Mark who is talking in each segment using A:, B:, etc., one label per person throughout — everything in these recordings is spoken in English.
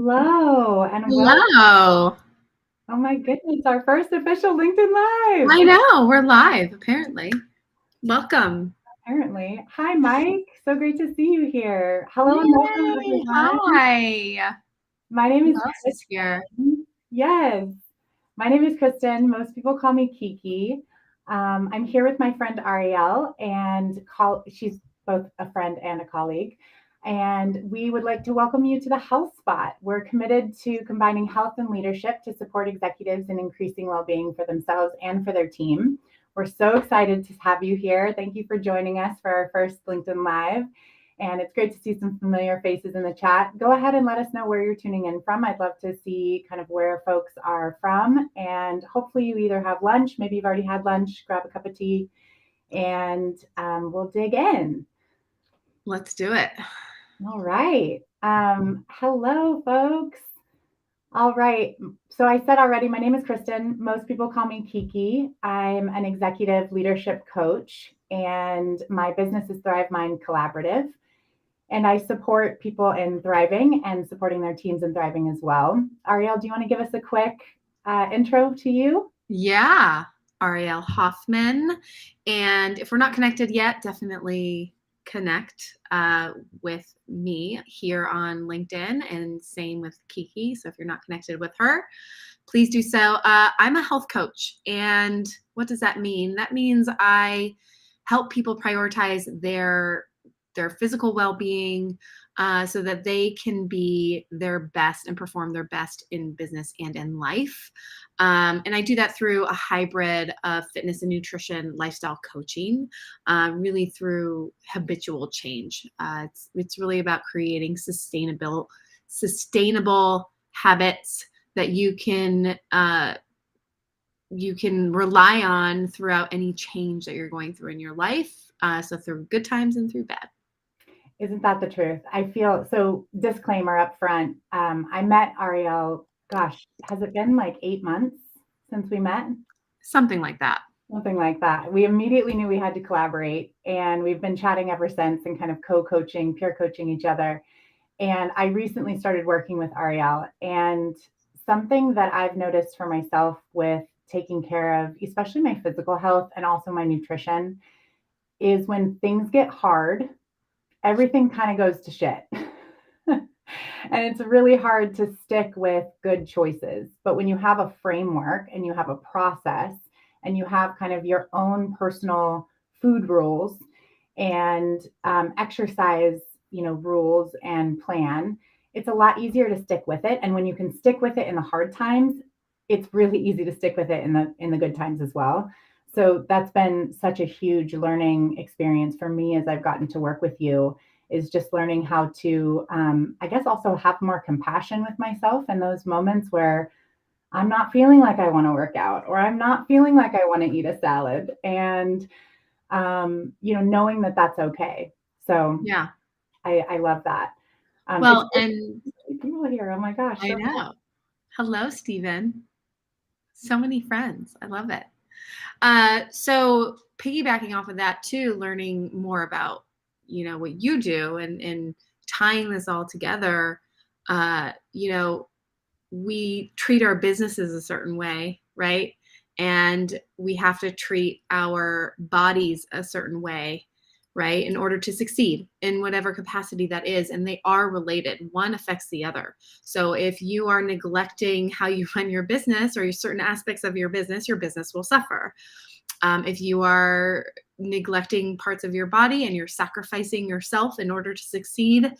A: Hello and welcome.
B: Hello.
A: Oh my goodness, our first official LinkedIn Live,
B: I know, we're live, apparently. Welcome.
A: apparently. Hi, Mike. So great to see you here. Hello and welcome,
B: Yay.
A: everyone.
B: Hi.
A: My name
B: Who
A: is
B: else is here?
A: Kristen. Yes, my name is Kristen. Most people call me Kiki. I'm here with my friend Ariel, and she's both a friend and a colleague. And we would like to welcome you to the Health Spot. We're committed to combining health and leadership to support executives in increasing well being for themselves and for their team. We're so excited to have you here. Thank you for joining us for our first LinkedIn Live. And it's great to see some familiar faces in the chat. Go ahead and let us know where you're tuning in from. I'd love to see kind of where folks are from. And hopefully, you either have lunch, maybe you've already had lunch, grab a cup of tea, and we'll dig in.
B: Let's do it.
A: All right. Hello, folks. All right. So I said already, my name is Kristen. Most people call me Kiki. I'm an executive leadership coach, and my business is Thrive Mind Collaborative. And I support people in thriving and supporting their teams in thriving as well. Ariel, do you want to give us a quick intro to you?
B: Yeah, Ariel Hoffman. And if we're not connected yet, definitely connect with me here on LinkedIn, and same with Kiki. So if you're not connected with her, please do so. I'm a health coach. And what does that mean? That means I help people prioritize their physical well-being so that they can be their best and perform their best in business and in life. And I do that through a hybrid of fitness and nutrition lifestyle coaching, really through habitual change. It's really about creating sustainable habits that you can rely on throughout any change that you're going through in your life. So through good times and through bad.
A: Isn't that the truth? I feel so. Disclaimer up front. I met Ariel, gosh, has it been like 8 months since we met?
B: Something like that.
A: Something like that. We immediately knew we had to collaborate, and we've been chatting ever since and kind of co-coaching, peer coaching each other. And I recently started working with Ariel, and something that I've noticed for myself with taking care of, especially my physical health and also my nutrition, is when things get hard, everything kind of goes to shit. And it's really hard to stick with good choices. But when you have a framework and you have a process and you have kind of your own personal food rules and exercise, rules and plan, it's a lot easier to stick with it. And when you can stick with it in the hard times, it's really easy to stick with it in the good times as well. So that's been such a huge learning experience for me as I've gotten to work with you, is just learning how to, I guess, also have more compassion with myself in those moments where I'm not feeling like I want to work out or I'm not feeling like I want to eat a salad, and, knowing that that's okay. So
B: Yeah.
A: I love that. It's
B: Well,
A: great
B: and
A: to see people here. Oh my gosh.
B: I
A: So
B: know. Hello, Stephen. So many friends. I love it. So piggybacking off of that too, learning more about, what you do and tying this all together, we treat our businesses a certain way, right? And we have to treat our bodies a certain way, right? In order to succeed in whatever capacity that is. And they are related. One affects the other. So if you are neglecting how you run your business or certain aspects of your business will suffer. If you are neglecting parts of your body and you're sacrificing yourself in order to succeed,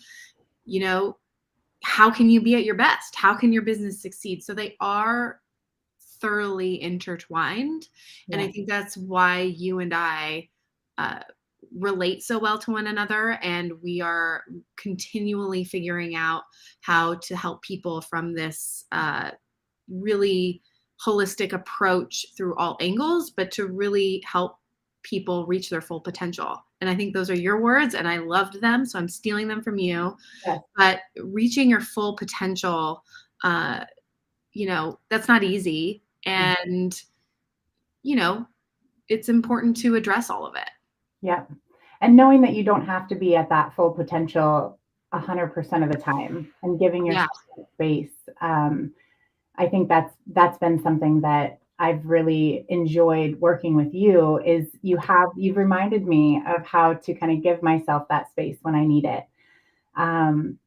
B: how can you be at your best? How can your business succeed? So they are thoroughly intertwined.
A: yeah.
B: And I think that's why you and I relate so well to one another. And we are continually figuring out how to help people from this really holistic approach through all angles, but to really help people reach their full potential. And I think those are your words, and I loved them, so I'm stealing them from you.
A: Yes.
B: But reaching your full potential, that's not easy. And, it's important to address all of it.
A: Yeah. And knowing that you don't have to be at that full potential 100% of the time, and giving
B: Yeah.
A: yourself space. I think that's been something that I've really enjoyed working with you. Is you've reminded me of how to kind of give myself that space when I need it. Um,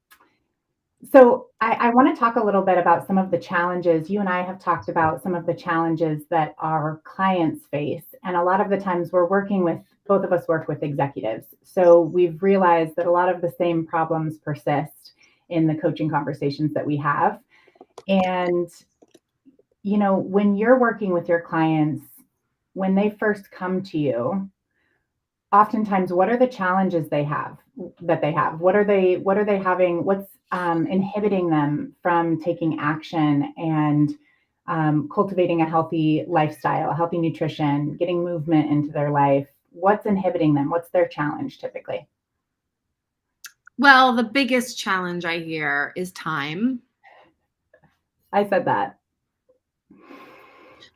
A: so I want to talk a little bit about some of the challenges. You and I have talked about some of the challenges that our clients face. And a lot of the times we're working with, both of us work with executives. So we've realized that a lot of the same problems persist in the coaching conversations that we have. And, when you're working with your clients, when they first come to you, oftentimes what are the challenges they have? What are they having? What's inhibiting them from taking action and cultivating a healthy lifestyle, a healthy nutrition, getting movement into their life? What's inhibiting them? What's their challenge typically?
B: Well, the biggest challenge I hear is time.
A: I said that.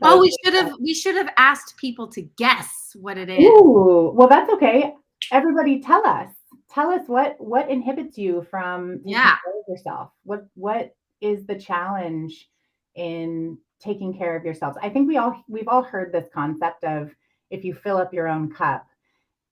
A: That
B: Oh,
A: was
B: we should have asked people to guess what it is.
A: Ooh, well, that's okay. Everybody tell us. Tell us what inhibits you from taking
B: Yeah.
A: care of yourself. What is the challenge in taking care of yourselves? I think we've all heard this concept of, if you fill up your own cup,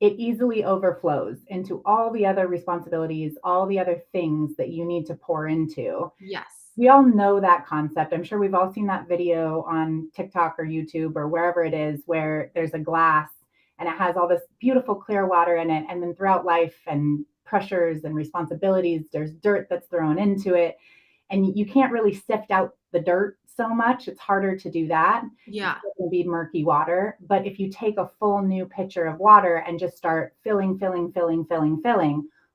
A: it easily overflows into all the other responsibilities, all the other things that you need to pour into.
B: Yes.
A: We all know that concept. I'm sure we've all seen that video on TikTok or YouTube or wherever it is, where there's a glass and it has all this beautiful clear water in it. And then throughout life and pressures and responsibilities, there's dirt that's thrown into it. And you can't really sift out the dirt so much. It's harder to do that. It's
B: Yeah.
A: still going to be murky water. But if you take a full new pitcher of water and just start filling,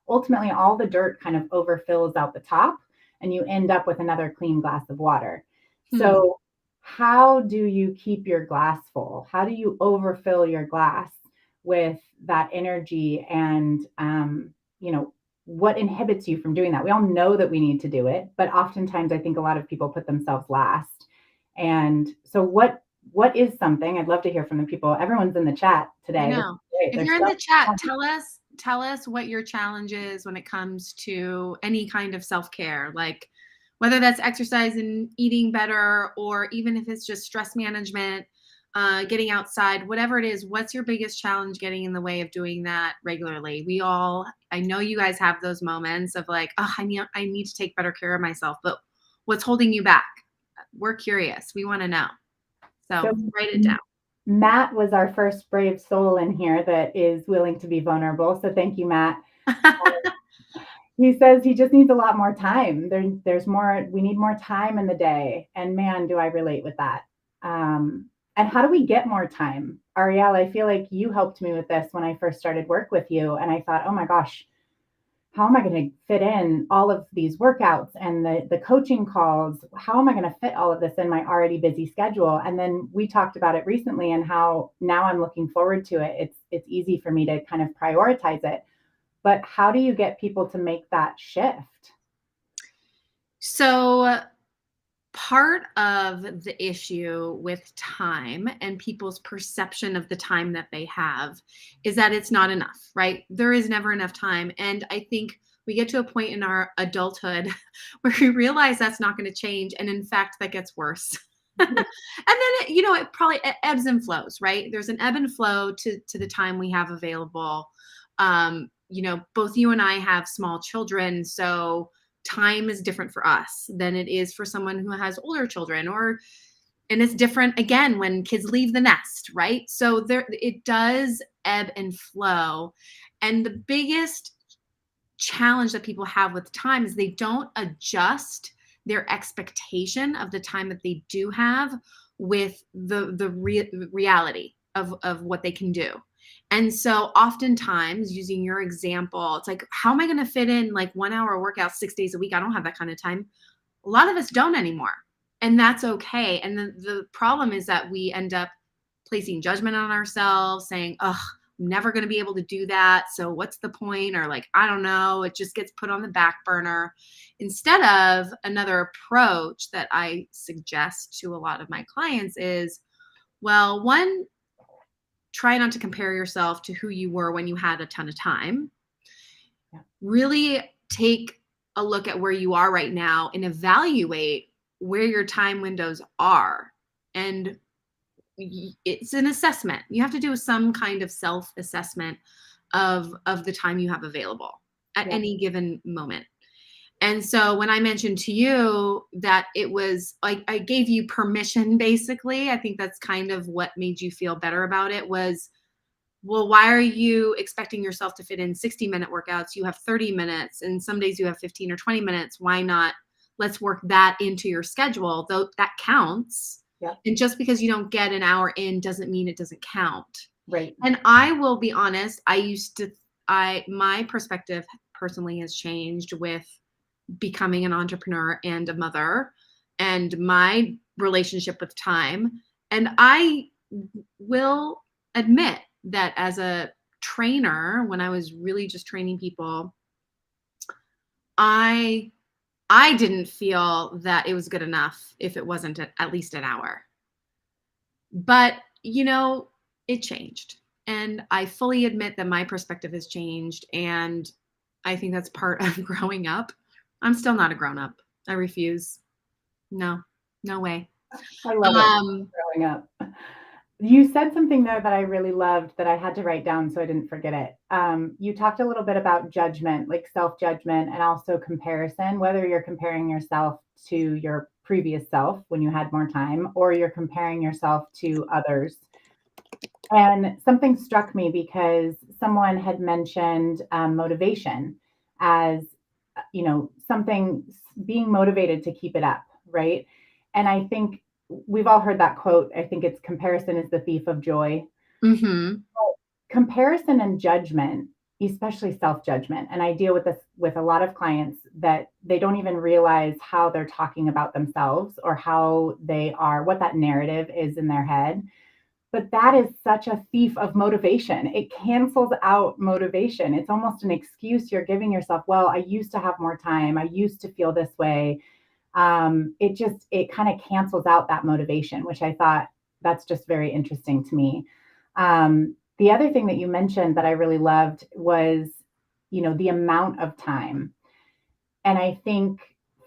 A: ultimately all the dirt kind of overfills out the top and you end up with another clean glass of water.
B: Hmm.
A: So, how do you keep your glass full? How do you overfill your glass with that energy? And, what inhibits you from doing that? We all know that we need to do it, but oftentimes I think a lot of people put themselves last. And so, what is something? I'd love to hear from the people. Everyone's in the chat
B: I
A: today. This is
B: know.
A: great.
B: If
A: There's
B: you're in
A: so
B: the chat,
A: much.
B: tell us what your challenge is when it comes to any kind of self-care, like whether that's exercise and eating better, or even if it's just stress management, getting outside, whatever it is. What's your biggest challenge getting in the way of doing that regularly? I know you guys have those moments of like, oh, I need to take better care of myself, but what's holding you back? We're curious. We want to know.
A: So
B: So write it down.
A: Matt was our first brave soul in here that is willing to be vulnerable. So thank you, Matt. He says he just needs a lot more time. There's more, we need more time in the day. And man, do I relate with that. And how do we get more time? Ariel, I feel like you helped me with this when I first started work with you. And I thought, oh my gosh, how am I going to fit in all of these workouts and the coaching calls? How am I going to fit all of this in my already busy schedule? And then we talked about it recently and how now I'm looking forward to it. It's easy for me to kind of prioritize it. But how do you get people to make that shift?
B: So part of the issue with time and people's perception of the time that they have is that it's not enough, right? There is never enough time. And I think we get to a point in our adulthood where we realize that's not going to change. And in fact, that gets worse. And then it ebbs and flows, right? There's an ebb and flow to the time we have available. Both you and I have small children, so time is different for us than it is for someone who has older children, and it's different again when kids leave the nest, right? So it does ebb and flow. And the biggest challenge that people have with time is they don't adjust their expectation of the time that they do have with the reality of what they can do. And so oftentimes, using your example, it's like, how am I going to fit in like 1 hour workout 6 days a week? I don't have that kind of time. A lot of us don't anymore. And that's okay. And the problem is that we end up placing judgment on ourselves, saying, oh, I'm never going to be able to do that. So what's the point? Or like, I don't know. It just gets put on the back burner. Instead of another approach that I suggest to a lot of my clients is, well, one, try not to compare yourself to who you were when you had a ton of time.
A: Yeah.
B: Really take a look at where you are right now and evaluate where your time windows are. And it's an assessment. You have to do some kind of self-assessment of the time you have available at
A: Yeah.
B: any given moment. And so when I mentioned to you that it was like I gave you permission, basically, I think that's kind of what made you feel better about it was, well, why are you expecting yourself to fit in 60-minute workouts? You have 30 minutes, and some days you have 15 or 20 minutes. Why not? Let's work that into your schedule, though that counts.
A: Yeah.
B: And just because you don't get an hour in doesn't mean it doesn't count.
A: Right.
B: And I will be honest, my perspective personally has changed with becoming an entrepreneur and a mother and my relationship with time. And I will admit that as a trainer, when I was really just training people, I didn't feel that it was good enough if it wasn't at least an hour. But, it changed. And I fully admit that my perspective has changed. And I think that's part of growing up. I'm still not a grown up. I refuse. No way.
A: I love it growing up. You said something there that I really loved that I had to write down so I didn't forget it. You talked a little bit about judgment, like self-judgment, and also comparison, whether you're comparing yourself to your previous self when you had more time, or you're comparing yourself to others. And something struck me because someone had mentioned motivation as, something, being motivated to keep it up, right? And I think we've all heard that quote. I think it's comparison is the thief of joy.
B: Mm-hmm.
A: Comparison and judgment, especially self-judgment. And I deal with this with a lot of clients that they don't even realize how they're talking about themselves or how they are, what that narrative is in their head. But that is such a thief of motivation. It cancels out motivation. It's almost an excuse you're giving yourself. Well, I used to have more time. I used to feel this way. It kind of cancels out that motivation, which I thought that's just very interesting to me. The other thing that you mentioned that I really loved was, the amount of time. And I think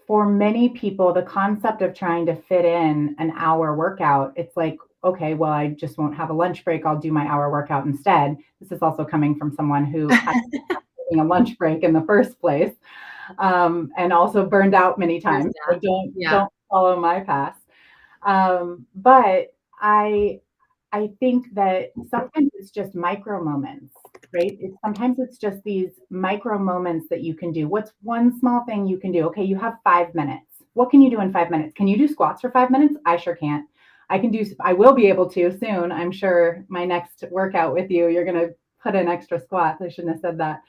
A: for many people, the concept of trying to fit in an hour workout, it's like, okay, well, I just won't have a lunch break. I'll do my hour workout instead. This is also coming from someone who had a lunch break in the first place, and also burned out many times. So don't follow my path. But I think that sometimes it's just micro moments, right? Sometimes it's just these micro moments that you can do. What's one small thing you can do? Okay, you have 5 minutes. What can you do in 5 minutes? Can you do squats for 5 minutes? I sure can't. I will be able to soon. I'm sure my next workout with you, you're going to put in extra squats. I shouldn't have said that.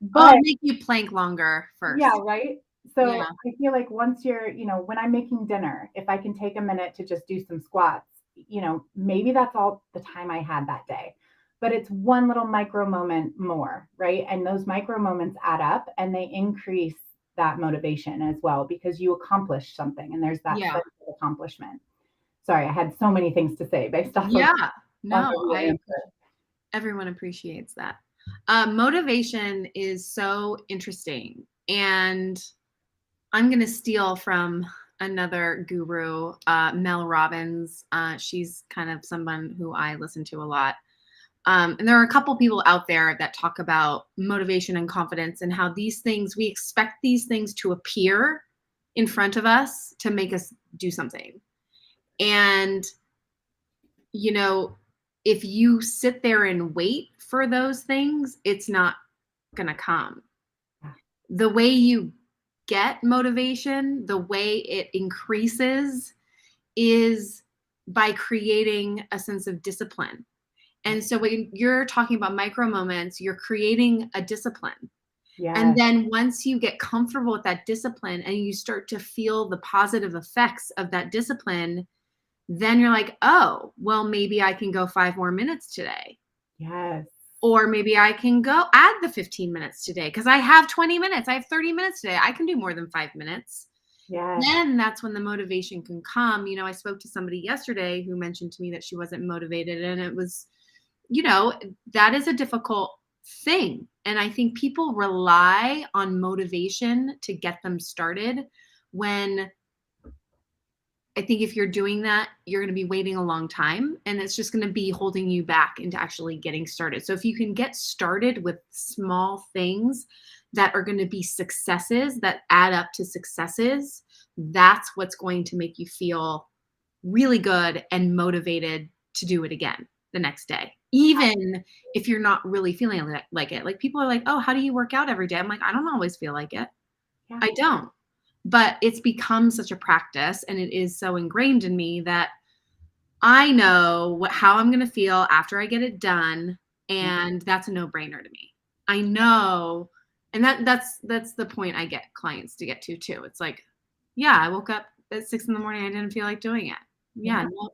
B: But I'll make you plank longer first.
A: Yeah, right. So I feel like once you're, when I'm making dinner, if I can take a minute to just do some squats, maybe that's all the time I had that day. But it's one little micro moment more, right? And those micro moments add up and they increase that motivation as well because you accomplished something and there's that sense of accomplishment. Sorry, I had so many things to say based off of
B: everyone appreciates that. Motivation is so interesting. And I'm going to steal from another guru, Mel Robbins. She's kind of someone who I listen to a lot. And there are a couple people out there that talk about motivation and confidence and how these things, we expect these things to appear in front of us to make us do something. And, if you sit there and wait for those things, it's not going to come. The way you get motivation, the way it increases is by creating a sense of discipline. And so when you're talking about micro moments, you're creating a discipline. Yes. And then once you get comfortable with that discipline and you start to feel the positive effects of that discipline, then you're like, oh, well, maybe I can go 5 more minutes today.
A: Yes.
B: Or maybe I can go add the 15 minutes today because I have 20 minutes. I have 30 minutes today. I can do more than 5 minutes.
A: Yes.
B: Then that's when the motivation can come. I spoke to somebody yesterday who mentioned to me that she wasn't motivated. And it was, that is a difficult thing. And I think people rely on motivation to get them started, when I think if you're doing that, you're going to be waiting a long time, and it's just going to be holding you back into actually getting started. So if you can get started with small things that are going to be successes that add up to successes, that's what's going to make you feel really good and motivated to do it again the next day. Even if you're not really feeling like it. Like, people are like, "Oh, how do you work out every day?" I'm like, "I don't always feel like it.
A: Yeah.
B: I don't." But it's become such a practice, and it is so ingrained in me that I know how I'm going to feel after I get it done, and that's a no-brainer to me. I know, and that's the point I get clients to get to too. It's like, yeah, I woke up at 6 in the morning. I didn't feel like doing it. Yeah,
A: Yeah.
B: no,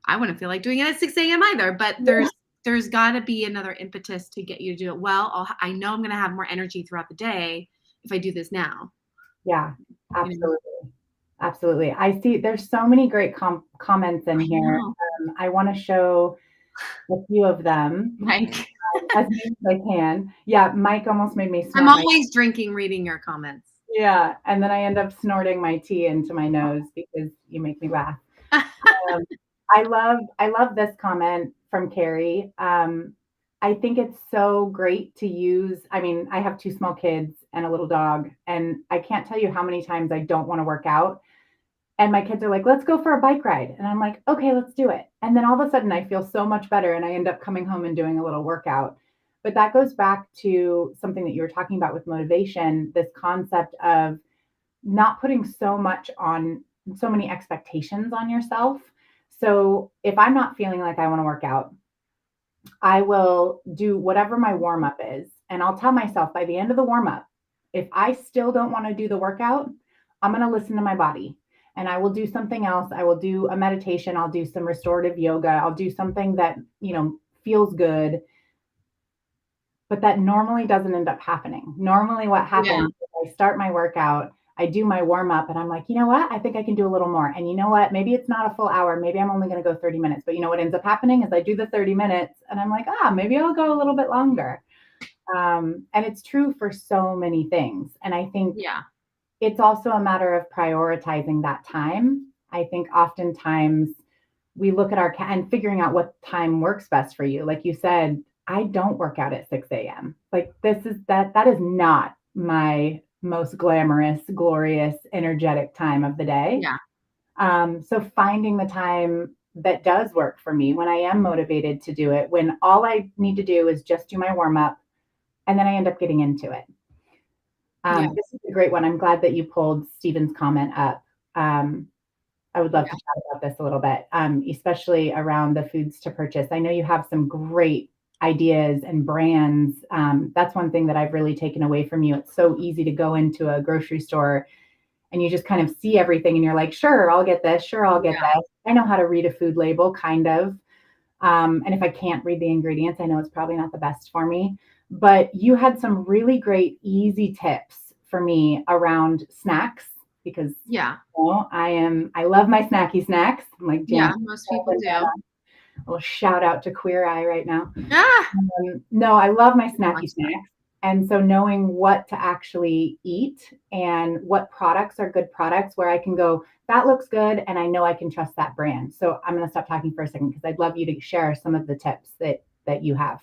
B: I wouldn't feel like doing it at 6 a.m. either. But
A: Yeah.
B: there's got to be another impetus to get you to do it well. I know I'm going to have more energy throughout the day if I do this now.
A: Yeah,
B: You know,
A: absolutely. Absolutely. I see there's so many great comments in
B: I
A: here.
B: know.
A: I want to show a few of them
B: Like,
A: as many as I can. Yeah, Mike almost made me
B: I'm
A: snap my
B: always drinking, reading your comments.
A: yeah, and then I end up snorting my tea into my nose because you make me laugh. Um, I love this comment from Carrie. I think it's so great to use. I mean, I have two small kids and a little dog, and I can't tell you how many times I don't want to work out. And my kids are like, let's go for a bike ride. And I'm like, okay, let's do it. And then all of a sudden I feel so much better and I end up coming home and doing a little workout. But that goes back to something that you were talking about with motivation, this concept of not putting so many expectations on yourself. So if I'm not feeling like I want to work out, I will do whatever my warm up is. And I'll tell myself by the end of the warm up, if I still don't want to do the workout, I'm going to listen to my body and I will do something else. I will do a meditation. I'll do some restorative yoga. I'll do something that, feels good, but that normally doesn't end up happening. Normally, what
B: Yeah.
A: happens is I start my workout, I do my warm up, and I'm like, you know what? I think I can do a little more. And you know what? Maybe it's not a full hour. Maybe I'm only going to go 30 minutes. But you know what ends up happening is I do the 30 minutes and I'm like, maybe I'll go a little bit longer. And it's true for so many things. And I think
B: Yeah.
A: it's also a matter of prioritizing that time. I think oftentimes we look at and figuring out what time works best for you. Like you said, I don't work out at 6 a.m. Like that is not my most glamorous, glorious, energetic time of the day.
B: Yeah.
A: So finding the time that does work for me when I am motivated to do it, when all I need to do is just do my warm up and then I end up getting into it.
B: Yeah.
A: This is a great one. I'm glad that you pulled Stephen's comment up. I would love to chat about this a little bit, especially around the foods to purchase. I know you have some great ideas and brands. That's one thing that I've really taken away from you. It's so easy to go into a grocery store and you just kind of see everything and you're like, sure, I'll get this. Sure, I'll get this. I know how to read a food label, kind of. And if I can't read the ingredients, I know it's probably not the best for me. But you had some really great, easy tips for me around snacks because I love my snacky snacks. I'm like,
B: Yeah. Most people do.
A: a little shout out to Queer Eye right now.
B: Ah.
A: No, I love my snacky snacks. And so knowing what to actually eat and what products are good products where I can go, that looks good. And I know I can trust that brand. So I'm going to stop talking for a second because I'd love you to share some of the tips that you have.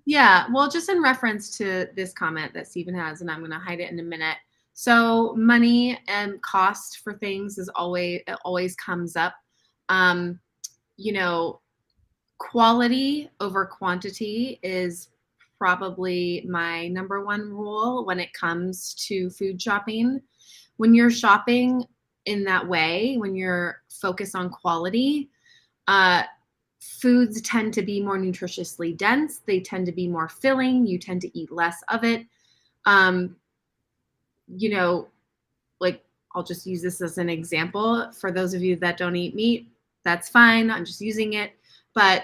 B: Yeah. Well, just in reference to this comment that Stephen has, and I'm going to hide it in a minute. So money and cost for things always comes up. Um, you know, quality over quantity is probably my number one rule when it comes to food shopping. When you're shopping in that way, when you're focused on quality, uh, foods tend to be more nutritiously dense. They tend to be more filling. You tend to eat less of it. Um, you know, like, I'll just use this as an example. For those of you that don't eat meat, that's fine. I'm just using it. But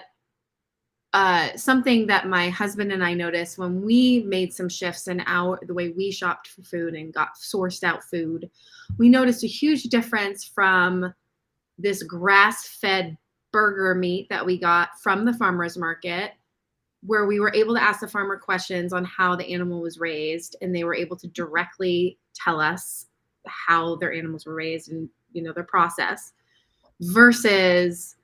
B: something that my husband and I noticed when we made some shifts in the way we shopped for food and got sourced out food, we noticed a huge difference from this grass-fed burger meat that we got from the farmer's market where we were able to ask the farmer questions on how the animal was raised, and they were able to directly tell us how their animals were raised and, their process, versus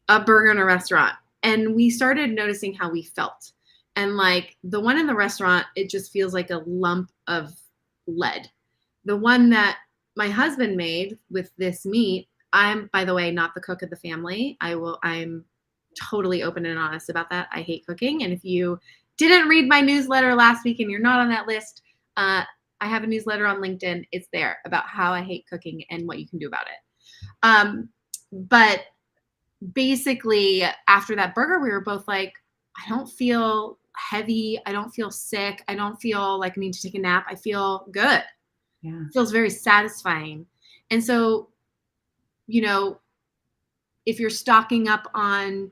B: a burger in a restaurant. And we started noticing how we felt. And like the one in the restaurant, it just feels like a lump of lead. The one that my husband made with this meat, I'm, by the way, not the cook of the family. I'm totally open and honest about that. I hate cooking. And if you didn't read my newsletter last week and you're not on that list, I have a newsletter on LinkedIn. It's there about how I hate cooking and what you can do about it. But basically, after that burger, we were both like, I don't feel heavy. I don't feel sick. I don't feel like I need to take a nap. I feel good.
A: Yeah.
B: It feels very satisfying. And so, if you're stocking up on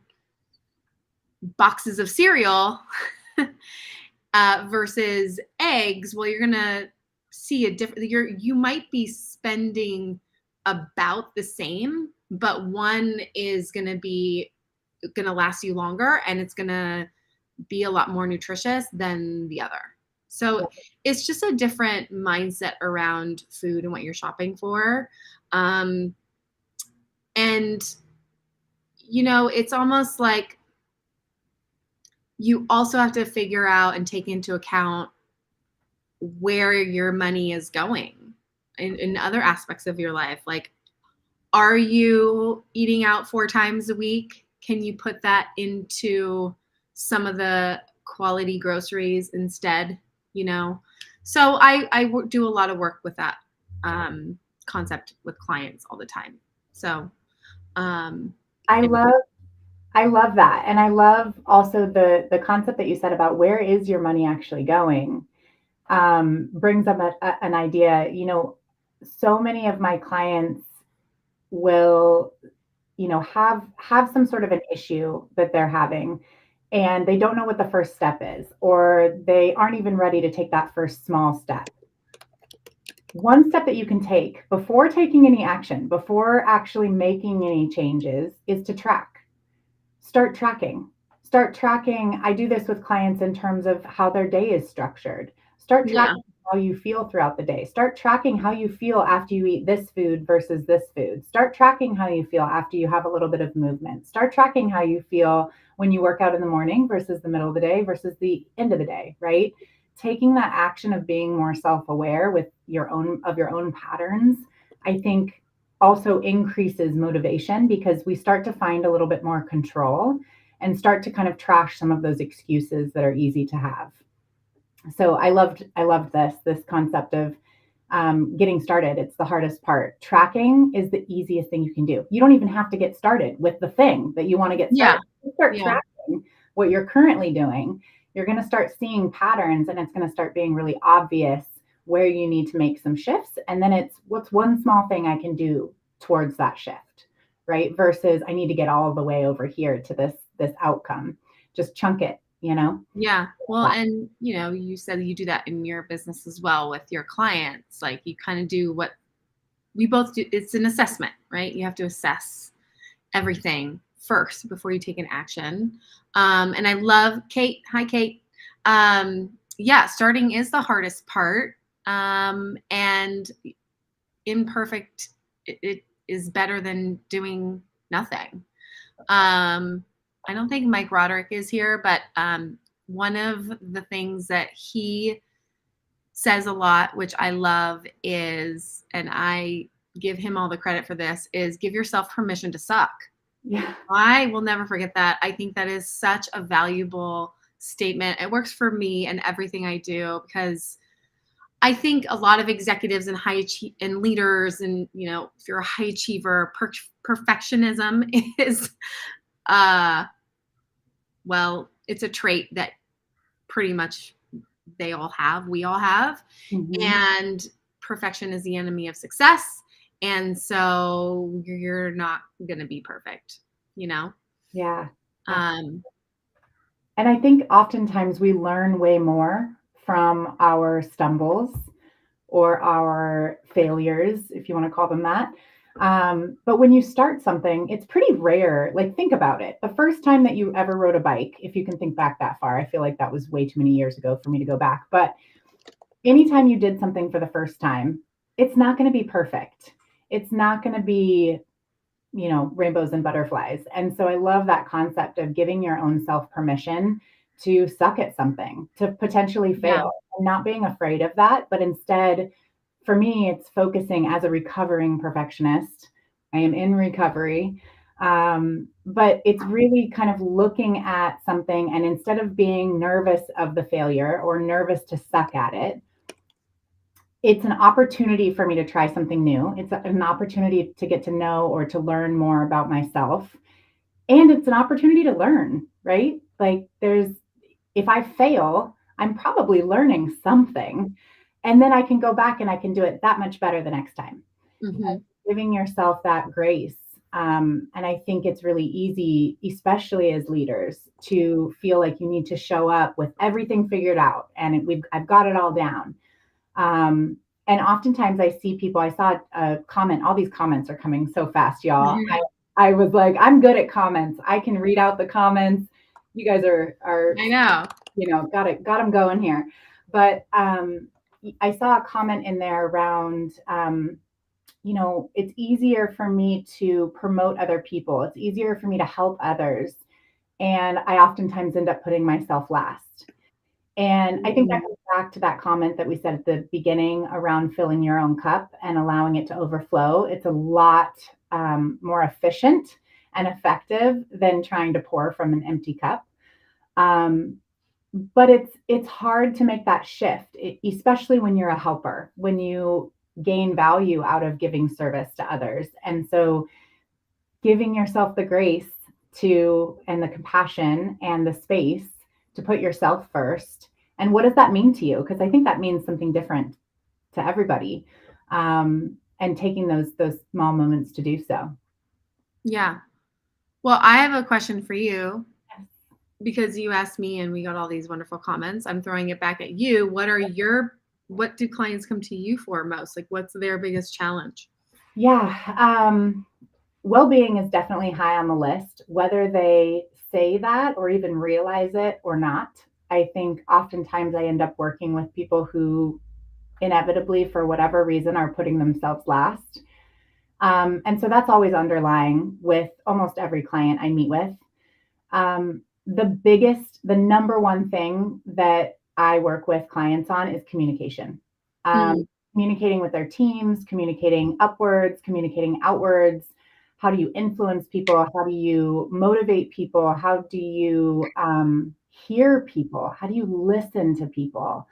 B: boxes of cereal versus eggs, well, you're going to see a different, you might be spending about the same, but one is going to last you longer, and it's going to be a lot more nutritious than the other. So it's just a different mindset around food and what you're shopping for. And, it's almost like you also have to figure out and take into account where your money is going in other aspects of your life. Like, are you eating out 4 times a week? Can you put that into some of the quality groceries instead? So I do a lot of work with that concept with clients all the time. So
A: I love that. And I love also the concept that you said about where is your money actually going, brings up an idea. So many of my clients will, have some sort of an issue that they're having, and they don't know what the first step is, or they aren't even ready to take that first small step. One step that you can take before taking any action, before actually making any changes, is to track. Start tracking. Start tracking. I do this with clients in terms of how their day is structured. Start tracking how you feel throughout the day. Start tracking how you feel after you eat this food versus this food. Start tracking how you feel after you have a little bit of movement. Start tracking how you feel when you work out in the morning versus the middle of the day versus the end of the day, right? Taking that action of being more self-aware with your own patterns, I think also increases motivation, because we start to find a little bit more control and start to kind of trash some of those excuses that are easy to have. So I loved this concept of getting started. It's the hardest part. Tracking is the easiest thing you can do. You don't even have to get started with the thing that you want to get started. You start tracking what you're currently doing. You're going to start seeing patterns, and it's going to start being really obvious where you need to make some shifts. And then it's, what's one small thing I can do towards that shift, right? Versus I need to get all the way over here to this outcome. Just chunk it,
B: Yeah. Well, and you said you do that in your business as well with your clients. Like, you kind of do what we both do. It's an assessment, right? You have to assess everything first before you take an action. And I love Kate. Hi, Kate. Starting is the hardest part. And imperfect, it is better than doing nothing. I don't think Mike Roderick is here, but one of the things that he says a lot, which I love, is, and I give him all the credit for this, is give yourself permission to suck.
A: Yeah.
B: I will never forget that. I think that is such a valuable statement. It works for me and everything I do, because I think a lot of executives and leaders, and if you're a high achiever, perfectionism is, it's a trait that pretty much we all have. Mm-hmm. And perfection is the enemy of success. And so you're not going to be perfect,
A: Yeah. And I think oftentimes we learn way more from our stumbles or our failures, if you want to call them that, But when you start something, it's pretty rare. Like, think about it. The first time that you ever rode a bike, if you can think back that far, I feel like that was way too many years ago for me to go back. But anytime you did something for the first time, it's not going to be perfect. It's not going to be, rainbows and butterflies. And so I love that concept of giving your own self permission to suck at something, to potentially
B: Yeah.
A: fail, and not being afraid of that, but instead, for me, it's focusing as a recovering perfectionist. I am in recovery. But it's really kind of looking at something, and instead of being nervous of the failure or nervous to suck at it, it's an opportunity for me to try something new. It's an opportunity to get to know or to learn more about myself. And it's an opportunity to learn, right? Like, if I fail, I'm probably learning something. And then I can go back and I can do it that much better the next time.
B: Hmm.
A: Giving yourself that grace. And I think it's really easy, especially as leaders, to feel like you need to show up with everything figured out and I've got it all down. Um, and oftentimes I see people, I saw a comment, all these comments are coming so fast, y'all. I was like, I'm good at comments. I can read out the comments. You guys are
B: I know.
A: got them going here. But I saw a comment in there around, it's easier for me to promote other people. It's easier for me to help others. And I oftentimes end up putting myself last. And I think that
B: Mhm.
A: comes back to that comment that we said at the beginning around filling your own cup and allowing it to overflow. It's a lot more efficient and effective than trying to pour from an empty cup. Um, but it's hard to make that shift, especially when you're a helper, when you gain value out of giving service to others. And so giving yourself the grace to and the compassion and the space to put yourself first. And what does that mean to you? Because I think that means something different to everybody. And taking those small moments to do so.
B: Yeah. Well, I have a question for you because you asked me and we got all these wonderful comments. I'm throwing it back at you. What do clients come to you for most? Like, what's their biggest challenge?
A: Yeah. Well-being is definitely high on the list, whether they say that or even realize it or not. I think oftentimes I end up working with people who inevitably, for whatever reason, are putting themselves last. And so that's always underlying with almost every client I meet with. The number one thing that I work with clients on is communication.
B: Hmm.
A: Communicating with their teams, communicating upwards, communicating outwards. How do you influence people? How do you motivate people? How do you hear people? How do you listen to people?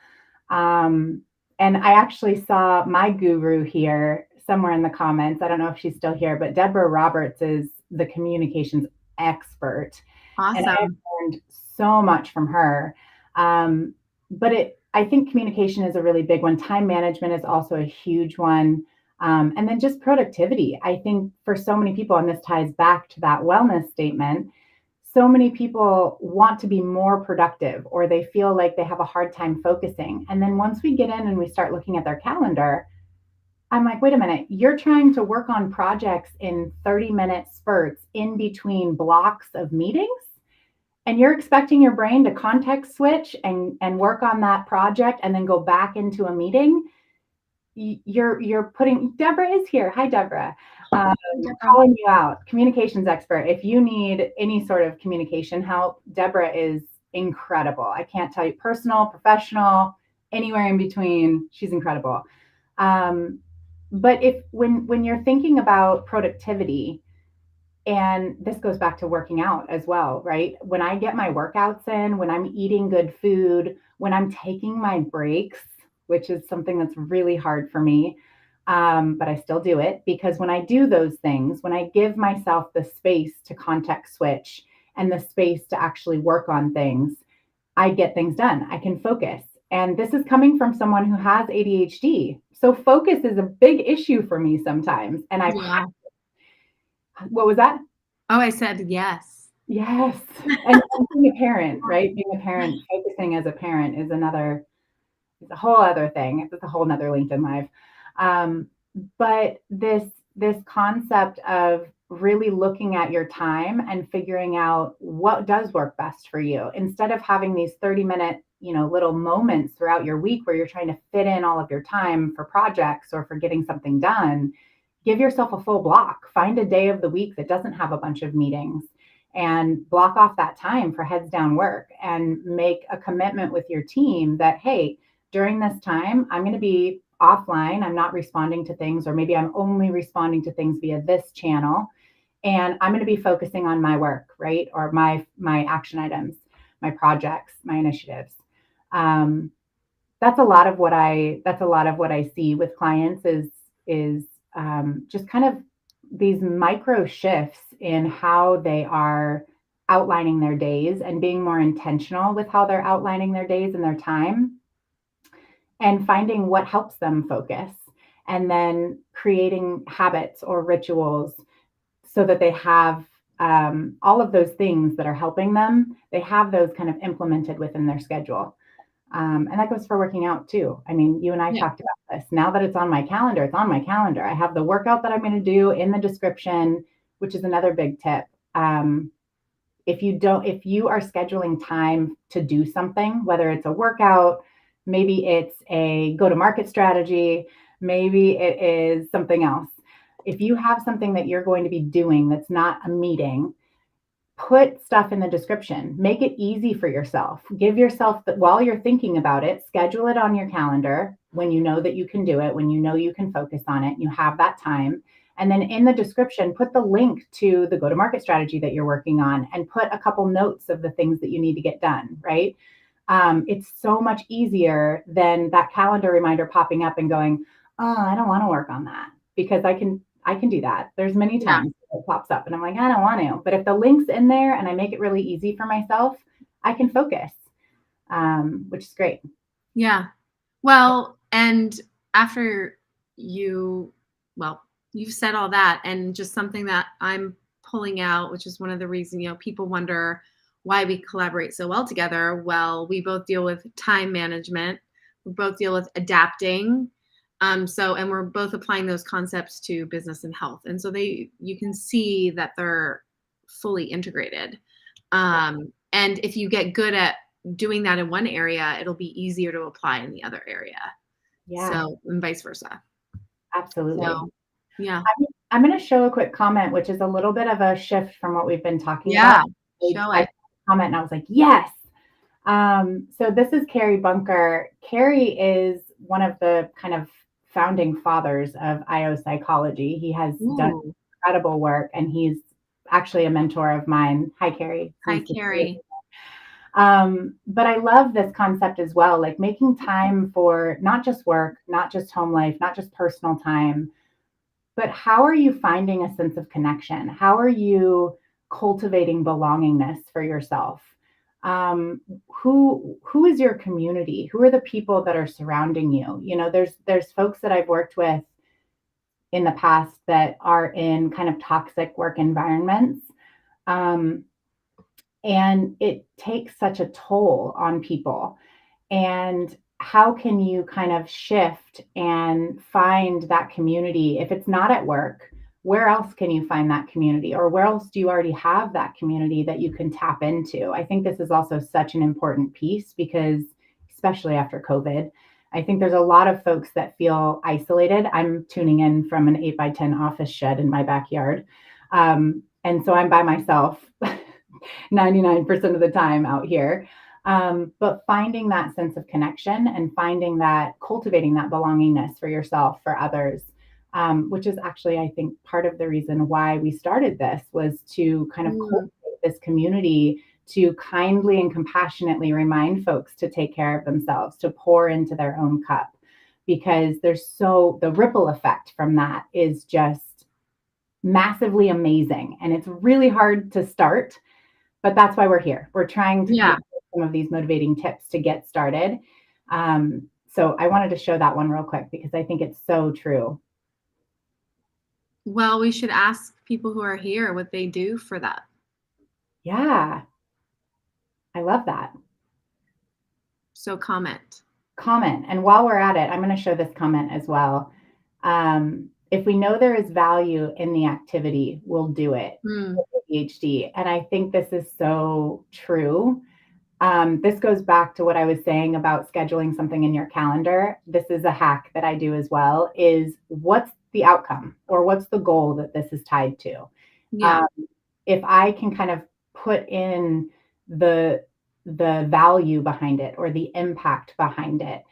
A: Um, and I actually saw my guru here somewhere in the comments. I don't know if she's still here, but Deborah Roberts is the communications expert. And I have
B: Awesome.
A: learned so much from her. Um, I think communication is a really big one. Time management is also a huge one. And then just productivity. I think for so many people, and this ties back to that wellness statement, so many people want to be more productive or they feel like they have a hard time focusing. And then once we get in and we start looking at their calendar, I'm like, wait a minute, you're trying to work on projects in 30-minute spurts in between blocks of meetings? And you're expecting your brain to context switch and work on that project and then go back into a meeting? You're putting Deborah is here. Hi, Deborah. Um,
B: Deborah.
A: calling you out, communications expert. If you need any sort of communication help, Deborah is incredible. I can't tell you, personal, professional, anywhere in between. She's incredible. Um, but if when you're thinking about productivity, and this goes back to working out as well, right? When I get my workouts in, when I'm eating good food, when I'm taking my breaks, which is something that's really hard for me, but I still do it because when I do those things, when I give myself the space to context switch and the space to actually work on things, I get things done. I can focus. And this is coming from someone who has ADHD. So focus is a big issue for me sometimes. And
B: Yeah.
A: what was that?
B: Oh, I said yes.
A: Yes. And being a parent, right? Being a parent, focusing as a parent is a whole other thing. It's a whole nother LinkedIn Live. Um, but this concept of really looking at your time and figuring out what does work best for you instead of having these 30-minute, little moments throughout your week where you're trying to fit in all of your time for projects or for getting something done. Give yourself a full block. Find a day of the week that doesn't have a bunch of meetings and block off that time for heads down work and make a commitment with your team that, hey, during this time, I'm going to be offline. I'm not responding to things, or maybe I'm only responding to things via this channel. And I'm going to be focusing on my work, right? Or my action items, my projects, my initiatives. Um, that's a lot of what I see with clients is just kind of these micro shifts in how they are outlining their days and being more intentional with how they're outlining their days and their time and finding what helps them focus and then creating habits or rituals so that they have all of those things that are helping them. They have those kind of implemented within their schedule. And that goes for working out too. I mean, you and I
B: Yeah.
A: talked about this. Now that it's on my calendar, it's on my calendar. I have the workout that I'm going to do in the description, which is another big tip. If you are scheduling time to do something, whether it's a workout, maybe it's a go to market strategy, maybe it is something else. If you have something that you're going to be doing that's not a meeting, put stuff in the description. Make it easy for yourself. Give yourself that while you're thinking about it, schedule it on your calendar when you know that you can do it, when you know you can focus on it, you have that time. And then in the description, put the link to the go to market strategy that you're working on and put a couple notes of the things that you need to get done, right? It's so much easier than that calendar reminder popping up and going, oh, I don't want to work on that because I can do that. There's many
B: Yeah.
A: times it pops up and I'm like, I don't want to. But if the link's in there and I make it really easy for myself, I can focus, which is great.
B: Yeah. Well, and after you, well, you've said all that, and just something that I'm pulling out, which is one of the reasons, people wonder why we collaborate so well together. Well, we both deal with time management. We both deal with adapting. And we're both applying those concepts to business and health. And so you can see that they're fully integrated. And if you get good at doing that in one area, it'll be easier to apply in the other area.
A: Yeah,
B: So, and vice versa.
A: absolutely.
B: So, yeah.
A: I'm going to show a quick comment, which is a little bit of a shift from what we've been talking about.
B: Yeah. Show
A: I
B: it.
A: comment and I was like, yes. So this is Carrie Bunker. Carrie is one of the kind of founding fathers of IO psychology. He has done
B: Ooh.
A: incredible work and he's actually a mentor of mine. Hi, Carrie.
B: Hi,
A: Nice to see you.
B: Carrie.
A: But I love this concept as well, like making time for not just work, not just home life, not just personal time, but how are you finding a sense of connection? How are you cultivating belongingness for yourself? Who is your community? Who are the people that are surrounding you? There's folks that I've worked with in the past that are in kind of toxic work environments. Um, and it takes such a toll on people. And how can you kind of shift and find that community? If it's not at work, where else can you find that community? Or where else do you already have that community that you can tap into? I think this is also such an important piece because, especially after COVID, I think there's a lot of folks that feel isolated. I'm tuning in from an 8x10 office shed in my backyard. And so I'm by myself 99% of the time out here. But finding that sense of connection and cultivating that belongingness for yourself, for others, which is actually, I think, part of the reason why we started this was to kind of cultivate this community to kindly and compassionately remind folks to take care of themselves, to pour into their own cup, because the ripple effect from that is just massively amazing. And it's really hard to start, but that's why we're here. We're trying to give some of these motivating tips to get started. So I wanted to show that one real quick because I think it's so true.
B: Well, we should ask people who are here what they do for that.
A: Yeah. I love that.
B: So comment.
A: And while we're at it, I'm going to show this comment as well. if we know there is value in the activity, we'll do it
B: Mm,
A: with ADHD. And I think this is so true. This goes back to what I was saying about scheduling something in your calendar. This is a hack that I do as well, is what's the outcome or what's the goal that this is tied to?
B: yeah.
A: Um, if I can kind of put in the the value behind it or the impact behind it,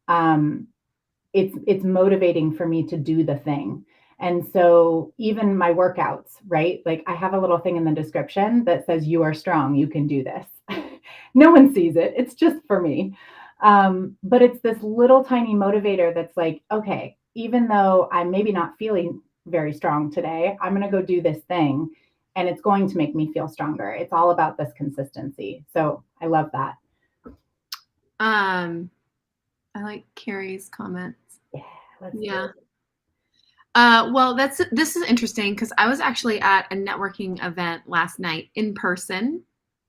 A: um, it's motivating for me to do the thing. And so even my workouts, right? Like I have a little thing in the description that says you are strong, you can do this. No one sees it. It's just for me. But it's this little tiny motivator that's like, okay, even though I'm maybe not feeling very strong today, I'm going to go do this thing and it's going to make me feel stronger. It's all about this consistency. So I love that.
B: Um, I like Carrie's comments.
A: Yeah, let's do
B: Yeah.
A: it.
B: Well, this is interesting because I was actually at a networking event last night in person.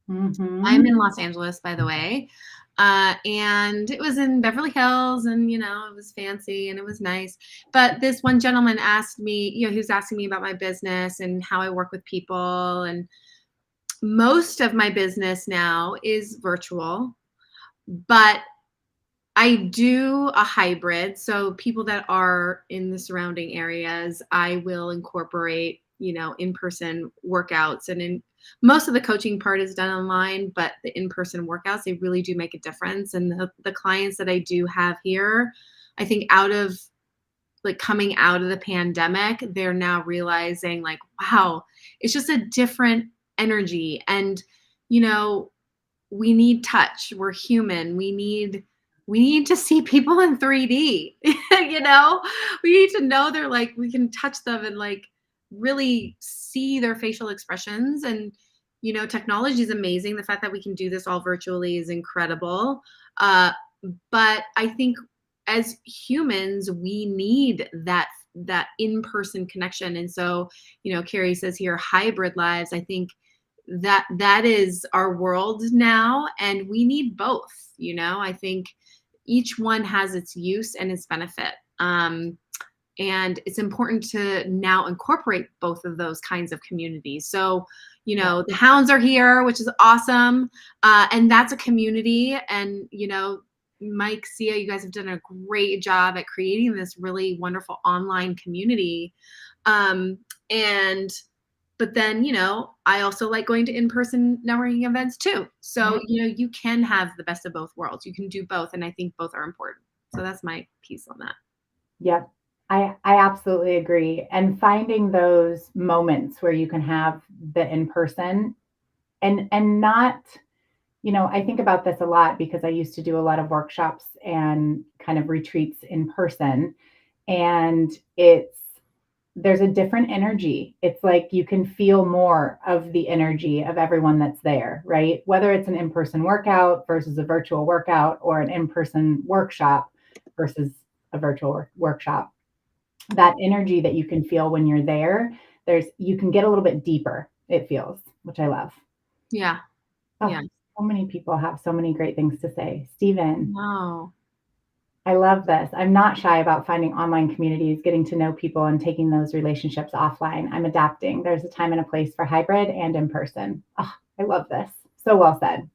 B: I'm
A: Mm-hmm.
B: in Los Angeles, by the way. And it was in Beverly Hills, and it was fancy and it was nice. But this one gentleman asked me, he was asking me about my business and how I work with people. And most of my business now is virtual, but I do a hybrid. So people that are in the surrounding areas, I will incorporate, in-person workouts. And in most of the coaching part is done online, but the in-person workouts, they really do make a difference. And the clients that I do have here, I think coming out of the pandemic, they're now realizing like, wow, it's just a different energy. And, you know, we need touch. We're human. We need to see people in 3D. We need to know they're like, we can touch them and like really see their facial expressions. And technology is amazing. The fact that we can do this all virtually is incredible. uh, but I think as humans we need that in-person connection. And so Carrie says here hybrid lives. I think that is our world now, and we need both. I think each one has its use and its benefit. And it's important to now incorporate both of those kinds of communities. So
A: Yeah.
B: the hounds are here, which is awesome. And that's a community. And Mike, Sia, you guys have done a great job at creating this really wonderful online community. And but then I also like going to in-person networking events too. So you can have the best of both worlds. You can do both, and I think both are important. So that's my piece on that.
A: Yep. I absolutely agree. And finding those moments where you can have the in person and not, I think about this a lot because I used to do a lot of workshops and kind of retreats in person. And there's a different energy. It's like you can feel more of the energy of everyone that's there, right? Whether it's an in person workout versus a virtual workout or an in person workshop versus a virtual workshop, that energy that you can feel when you're there, you can get a little bit deeper, it feels, which I love.
B: Yeah.
A: Oh,
B: Yeah.
A: so many people have so many great things to say. Stephen,
B: No.
A: I love this. I'm not shy about finding online communities, getting to know people, and taking those relationships offline. I'm adapting. There's a time and a place for hybrid and in person. Oh, I love this. So well said.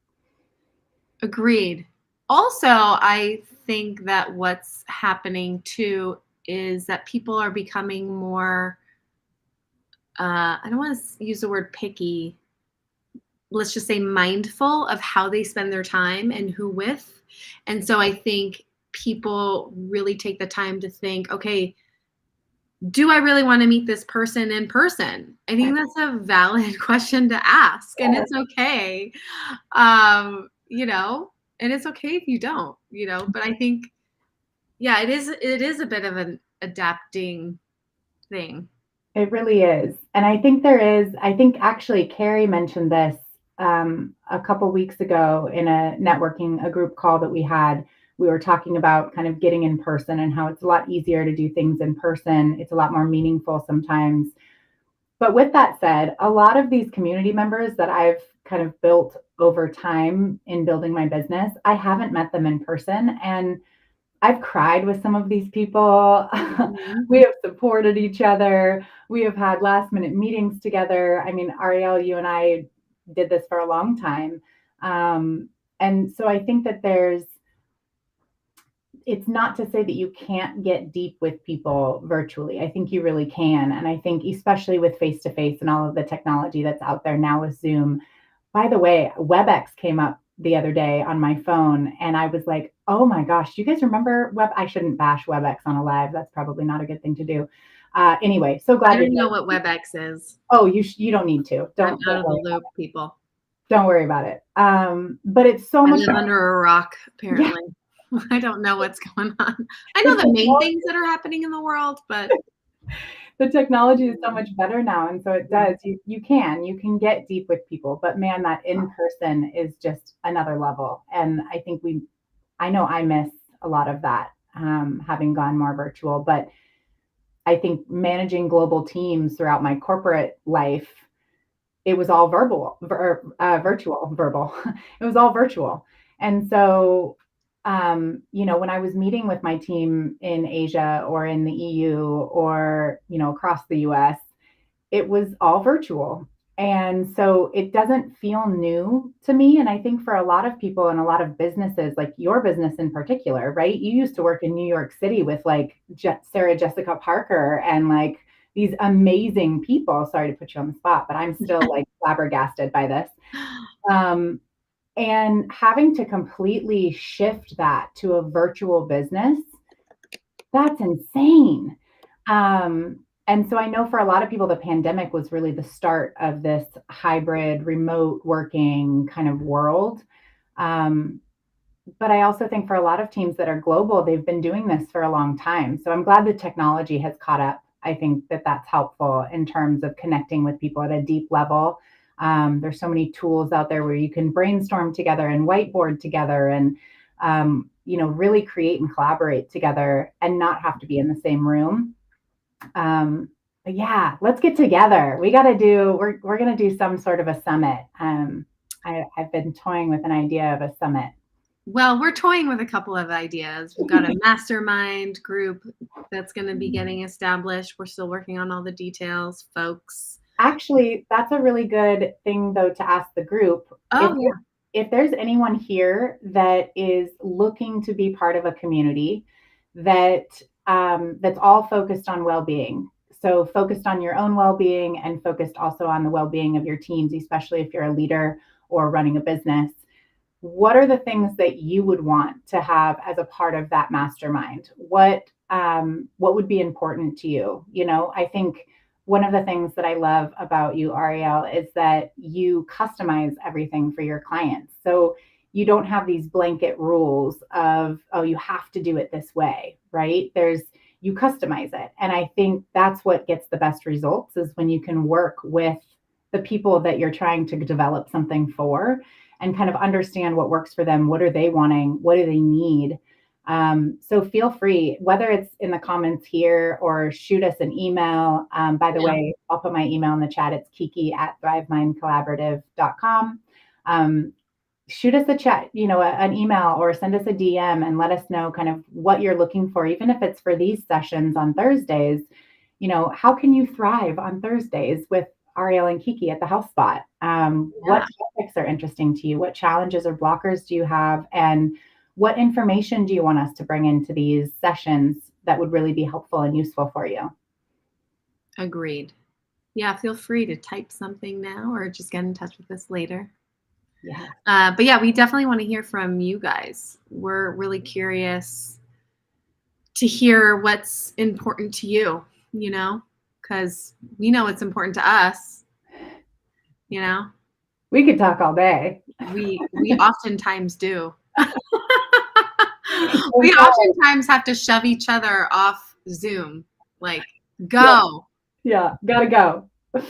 B: Agreed. Also, I think that what's happening too is that people are becoming more, I don't want to use the word picky, let's just say mindful of how they spend their time and who with. And so I think people really take the time to think, okay, do I really want to meet this person in person? I think that's a valid question to ask, and it's okay. And it's okay if you don't, but I think, yeah, it is a bit of an adapting thing.
A: It really is. And I think actually Carrie mentioned this a couple weeks ago in a group call that we had. We were talking about kind of getting in person and how it's a lot easier to do things in person. It's a lot more meaningful sometimes. But with that said, a lot of these community members that I've kind of built over time in building my business, I haven't met them in person. And I've cried with some of these people.
B: Mhm.
A: We have supported each other. We have had last minute meetings together. I mean, Ariel, you and I did this for a long time. Um, and so I think that it's not to say that you can't get deep with people virtually. I think you really can. And I think, especially with face to face and all of the technology that's out there now with Zoom. By the way, WebEx came up the other day on my phone, and I was like, oh my gosh, do you guys remember I shouldn't bash WebEx on a live. That's probably not a good thing to do. Anyway, so
B: I
A: glad you're
B: don't know
A: here.
B: what WebEx is.
A: Oh, you don't need to.
B: I'm
A: Don't
B: out of the
A: worry.
B: loop, people.
A: Don't worry about it. But it's so
B: I
A: much.
B: live under a rock,
A: Yeah,
B: apparently. I don't know what's going on. I
A: the
B: know the main
A: technology
B: things that are happening in the world, but
A: the technology is so much better now, and so it
B: Mhm.
A: does. You can get deep with people, but man, that in person is just another level. And I think I know I miss a lot of that, having gone more virtual. But I think managing global teams throughout my corporate life, it was all virtual. It was all virtual. And so, when I was meeting with my team in Asia or in the EU or, across the US, it was all virtual. And so it doesn't feel new to me. And I think for a lot of people and a lot of businesses, like your business in particular, right? You used to work in New York City with like Sarah Jessica Parker and like these amazing people. Sorry to put you on the spot, but I'm still like flabbergasted by this. Um, and having to completely shift that to a virtual business, that's insane. And so I know for a lot of people, the pandemic was really the start of this hybrid remote working kind of world. Um, but I also think for a lot of teams that are global, they've been doing this for a long time. So I'm glad the technology has caught up. I think that that's helpful in terms of connecting with people at a deep level. There's so many tools out there where you can brainstorm together and whiteboard together and, really create and collaborate together and not have to be in the same room. But yeah, let's get together. We're going to do some sort of a summit. I've been toying with an idea of a summit.
B: Well, we're toying with a couple of ideas. We've got a mastermind group that's going to be getting established. We're still working on all the details, folks.
A: Actually, that's a really good thing though to ask the group. If
B: Oh, yeah.
A: if there's anyone here that is looking to be part of a community that's all focused on well-being, so focused on your own well-being and focused also on the well-being of your teams, especially if you're a leader or running a business, what are the things that you would want to have as a part of that mastermind? What would be important to you? I think one of the things that I love about you, Ariel, is that you customize everything for your clients. So you don't have these blanket rules of, oh, you have to do it this way, right? You customize it. And I think that's what gets the best results is when you can work with the people that you're trying to develop something for and kind of understand what works for them. What are they wanting? What do they need? So feel free, whether it's in the comments here or shoot us an email. By the
B: Yeah.
A: way, I'll put my email in the chat. It's kiki@thrivemindcollaborative.com. Shoot us a chat, an email or send us a DM and let us know kind of what you're looking for, even if it's for these sessions on Thursdays. How can you thrive on Thursdays with Ariel and Kiki at the House Spot? What
B: Yeah.
A: topics are interesting to you? What challenges or blockers do you have? And what information do you want us to bring into these sessions that would really be helpful and useful for you?
B: Agreed. Yeah, feel free to type something now or just get in touch with us later.
A: Yeah.
B: But yeah, we definitely want to hear from you guys. We're really curious to hear what's important to you, because we know it's important to us, you know.
A: We could talk all day.
B: We oftentimes do. We
A: Okay.
B: oftentimes have to shove each other off Zoom, like go.
A: Yeah, gotta go.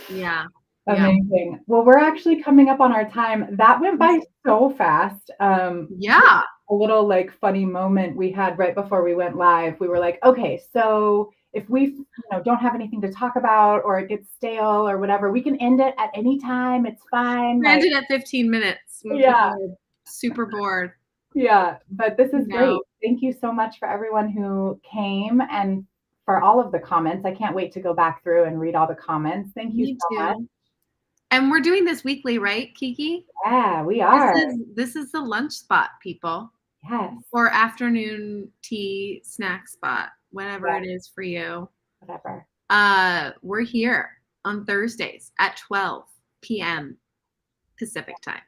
B: Yeah. Yeah.
A: Amazing. Well, we're actually coming up on our time. That went by so fast.
B: Yeah.
A: A little like funny moment we had right before we went live. We were like, okay, so if we don't have anything to talk about or it gets stale or whatever, we can end it at any time. It's fine.
B: We
A: Like,
B: ended at 15 minutes when
A: yeah,
B: people were super bored.
A: Yeah, but this is great.
B: No,
A: Thank you so much for everyone who came and for all of the comments. I can't wait to go back through and read all the comments. Thank you
B: me
A: so much.
B: too. And we're doing this weekly, right, Kiki?
A: Yeah, we
B: This
A: are.
B: is this is the lunch spot, people,
A: Yes.
B: or afternoon tea snack spot, whatever
A: Yes,
B: it is for you.
A: whatever.
B: We're here on Thursdays at 12 p.m. Pacific time.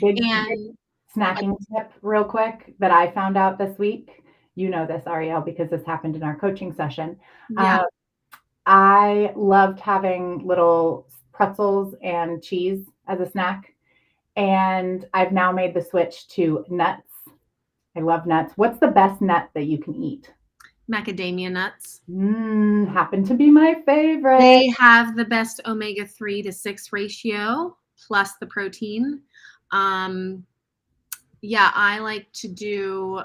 A: Big
B: And
A: snacking tip real quick that I found out this week. You know this, Ariel, because this happened in our coaching session.
B: yeah,
A: Um, I loved having little pretzels and cheese as a snack, and I've now made the switch to nuts. I love nuts. What's the best nut that you can eat?
B: macadamia nuts.
A: Happen to be my favorite.
B: They have the best omega-3 to 6 ratio plus the protein. Um, yeah, I like to do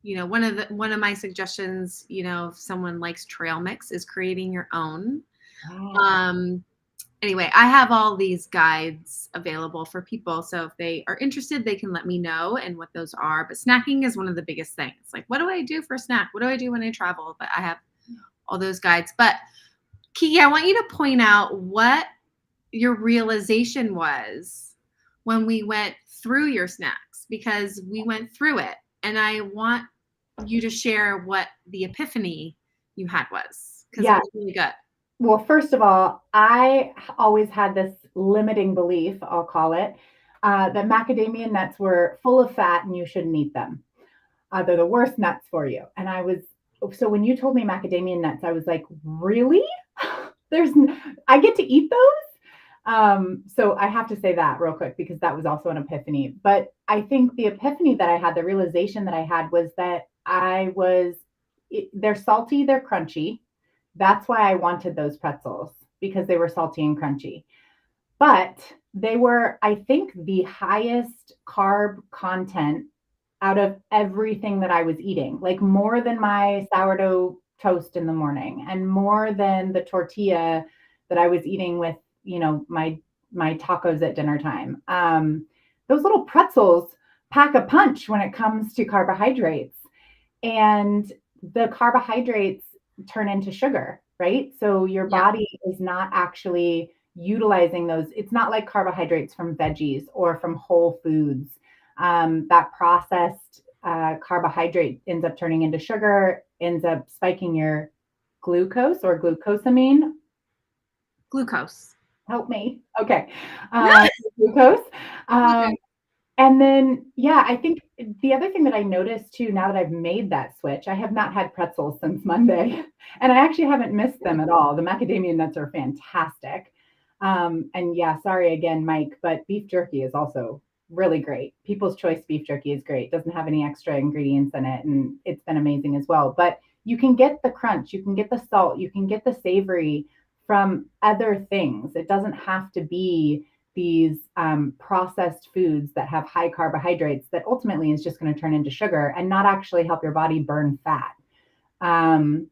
B: one of my suggestions, if someone likes trail mix, is creating your own.
A: Wow.
B: Um, anyway, I have all these guides available for people. So if they are interested, they can let me know and what those are. But snacking is one of the biggest things. Like, what do I do for a snack? What do I do when I travel? But I have all those guides. But Kiki, I want you to point out what your realization was when we went through your snacks, because we went through it. And I want you to share what the epiphany you had was, because it
A: Yeah.
B: was really good.
A: Well, first of all, I always had this limiting belief, I'll call it, that macadamia nuts were full of fat and you shouldn't eat them. They're the worst nuts for you. And so when you told me macadamia nuts, I was like, really? There's, I get to eat those? So I have to say that real quick because that was also an epiphany. But I think the epiphany that I had, the realization that I had was that they're salty, they're crunchy. That's why I wanted those pretzels because they were salty and crunchy. But they were, I think, the highest carb content out of everything that I was eating, like more than my sourdough toast in the morning and more than the tortilla that I was eating with, my tacos at dinner time. Those little pretzels pack a punch when it comes to carbohydrates, and the carbohydrates turn into sugar, right? So your
B: Yeah.
A: body is not actually utilizing those. It's not like carbohydrates from veggies or from whole foods. That processed carbohydrate ends up turning into sugar, ends up spiking your glucose or glucosamine.
B: Glucose.
A: Help me. Okay. Glucose. Um,
B: Okay.
A: and then, yeah, I think the other thing that I noticed too, now that I've made that switch, I have not had pretzels since Monday, and I actually haven't missed them at all. The macadamia nuts are fantastic. And yeah, sorry again, Mike, but beef jerky is also really great. People's Choice beef jerky is great. Doesn't have any extra ingredients in it, and it's been amazing as well. But you can get the crunch, you can get the salt, you can get the savory from other things. It doesn't have to be these processed foods that have high carbohydrates that ultimately is just going to turn into sugar and not actually help your body burn fat. Um,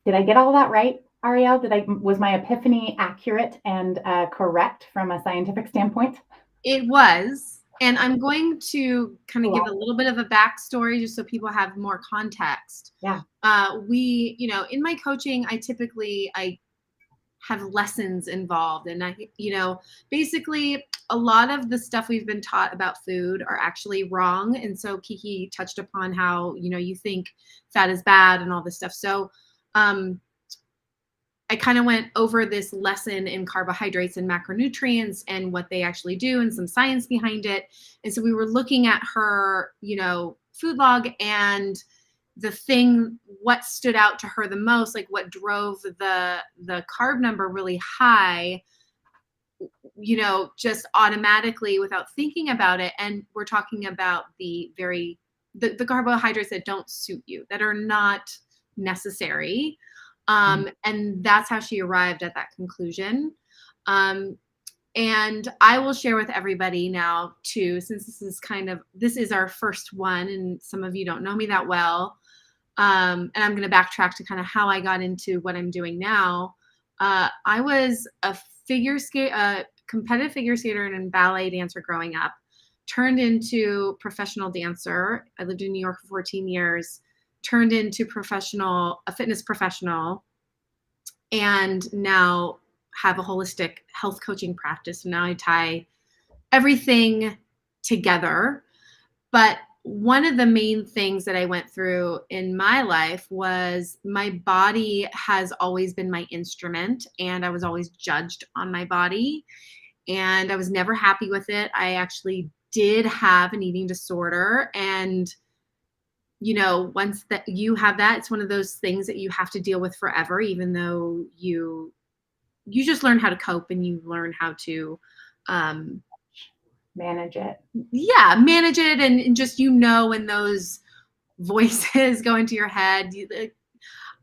A: did I get all that right, Ariel? Was my epiphany accurate and correct from a scientific standpoint?
B: It was. And I'm going to kind of give
A: Cool.
B: a little bit of a backstory just so people have more context.
A: Yeah.
B: In my coaching, I have lessons involved. And basically a lot of the stuff we've been taught about food are actually wrong. And so Kiki touched upon how, you think fat is bad and all this stuff. So, I kind of went over this lesson in carbohydrates and macronutrients and what they actually do and some science behind it. And so we were looking at her, food log, and what stood out to her the most, like what drove the carb number really high, just automatically without thinking about it. And we're talking about the carbohydrates that don't suit you, that are not necessary. And that's how she arrived at that conclusion. And I will share with everybody now too, since this is our first one and some of you don't know me that well. And I'm going to backtrack to kind of how I got into what I'm doing now. I was a competitive figure skater and ballet dancer growing up. turned into professional dancer. I lived in New York for 14 years, turned into a fitness professional, and now have a holistic health coaching practice. Now I tie everything together. But one of the main things that I went through in my life was my body has always been my instrument, and I was always judged on my body, and I was never happy with it. I actually did have an eating disorder, and once that you have that, it's one of those things that you have to deal with forever, even though you just learn how to cope, and you learn how to
A: manage it.
B: Yeah, manage it, and just when those voices go into your head.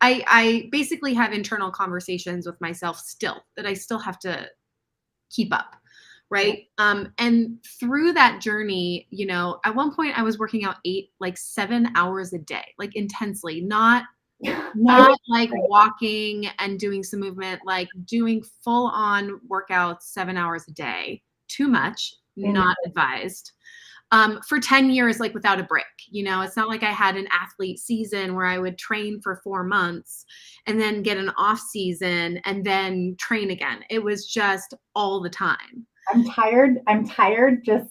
B: I basically have internal conversations with myself still that I still have to keep up, right? And through that journey, at one point I was working out 7 hours a day, like intensely, not like walking and doing some movement, like doing full on workouts 7 hours a day. Too much, not advised. For 10 years, like without a break. It's not like I had an athlete season where I would train for 4 months and then get an off season and then train again. It was just all the time.
A: I'm tired. Just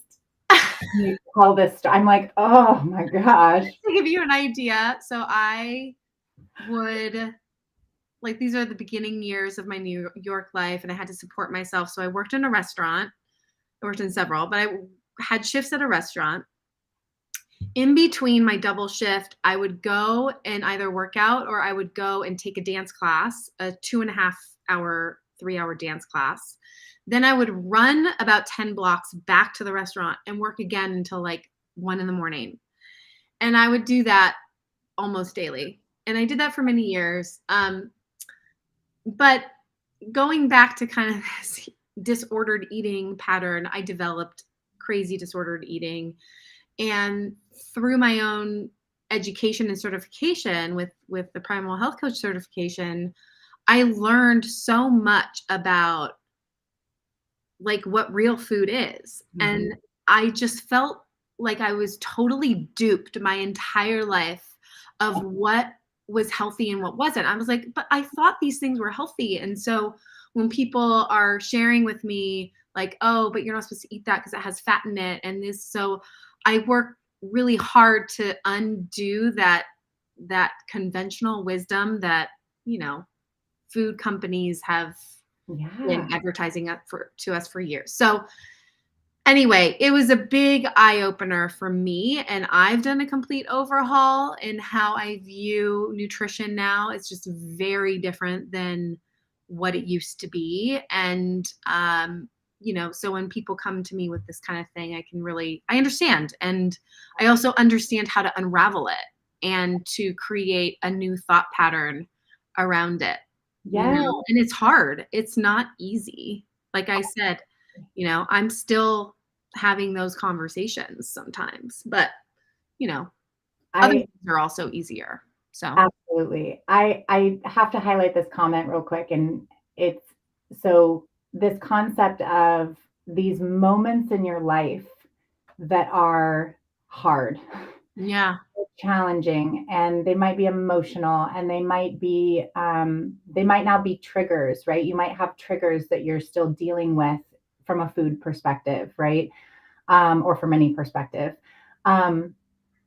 A: you call this. I'm like, oh my gosh.
B: To give you an idea, so I would these are the beginning years of my New York life, and I had to support myself. So I worked in a restaurant. I worked in several, but I had shifts at a restaurant. In between my double shift, I would go and either work out or I would go and take a dance class, a 2.5 hour, 3-hour dance class. Then I would run about 10 blocks back to the restaurant and work again until 1 a.m. And I would do that almost daily. And I did that for many years. But going back to kind of this disordered eating pattern, I developed crazy disordered eating. And through my own education and certification with the Primal Health Coach certification, I learned so much about what real food is. Mm-hmm. And I just felt like I was totally duped my entire life of what was healthy and what wasn't. I was like, but I thought these things were healthy. And so when people are sharing with me oh, but you're not supposed to eat that because it has fat in it and this, so I work really hard to undo that conventional wisdom that food companies have been advertising to us for years. So anyway, it was a big eye-opener for me, and I've done a complete overhaul in how I view nutrition now. It's just very different than what it used to be. And so when people come to me with this kind of thing, I understand. And I also understand how to unravel it and to create a new thought pattern around it.
A: Yeah.
B: And it's hard. It's not easy. Like I said, I'm still having those conversations sometimes, but other things are also easier. So
A: absolutely. I have to highlight this comment real quick. And it's so this concept of these moments in your life that are hard.
B: Yeah.
A: Challenging, and they might be emotional, and they might not be triggers, right? You might have triggers that you're still dealing with from a food perspective, right? Or from any perspective.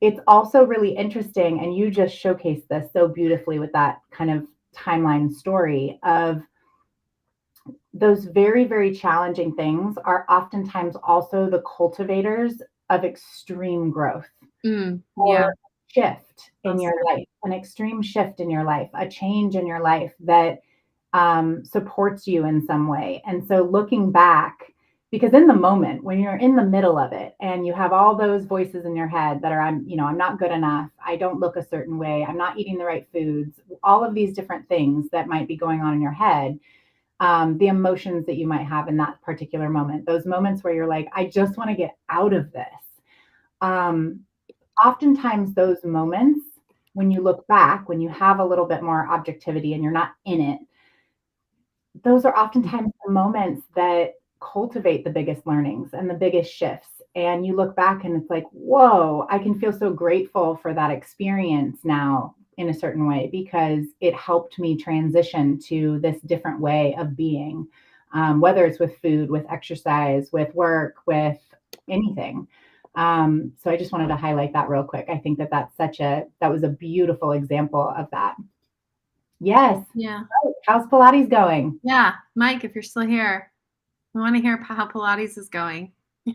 A: It's also really interesting, and you just showcased this so beautifully with that kind of timeline story of those very, very challenging things are oftentimes also the cultivators of extreme growth. Or shift in your life, an extreme shift in your life, a change in your life that supports you in some way. And so looking back, because in the moment when you're in the middle of it and you have all those voices in your head that are, I'm not good enough, I don't look a certain way, I'm not eating the right foods, all of these different things that might be going on in your head, the emotions that you might have in that particular moment, those moments where you're like, I just want to get out of this. Oftentimes those moments, when you look back, when you have a little bit more objectivity and you're not in it, those are oftentimes the moments that cultivate the biggest learnings and the biggest shifts and you look back and it's like, whoa, I can feel so grateful for that experience now in a certain way because it helped me transition to this different way of being, whether it's with food, with exercise, with work, with anything. So I just wanted to highlight that real quick. I think that that was a beautiful example of that. Yes.
B: Yeah.
A: How's Pilates going?
B: Yeah. Mike, if you're still here, we want to hear how Pilates is going.
A: I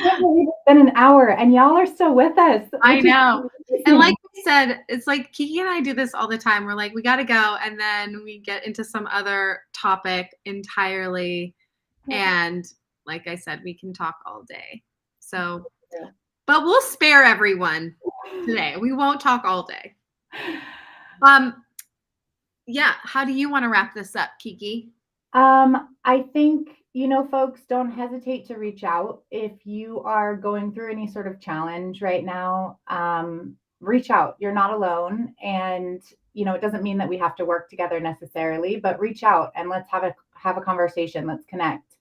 A: can't believe it's been an hour and y'all are still with us.
B: I know. And like we said, it's like Kiki and I do this all the time. We're like, we got to go. And then we get into some other topic entirely. And like I said, we can talk all day. So, but we'll spare everyone today. We won't talk all day. Yeah. How do you want to wrap this up, Kiki?
A: I think, folks, don't hesitate to reach out. If you are going through any sort of challenge right now, reach out. You're not alone. And, it doesn't mean that we have to work together necessarily, but reach out and let's have a conversation. Let's connect.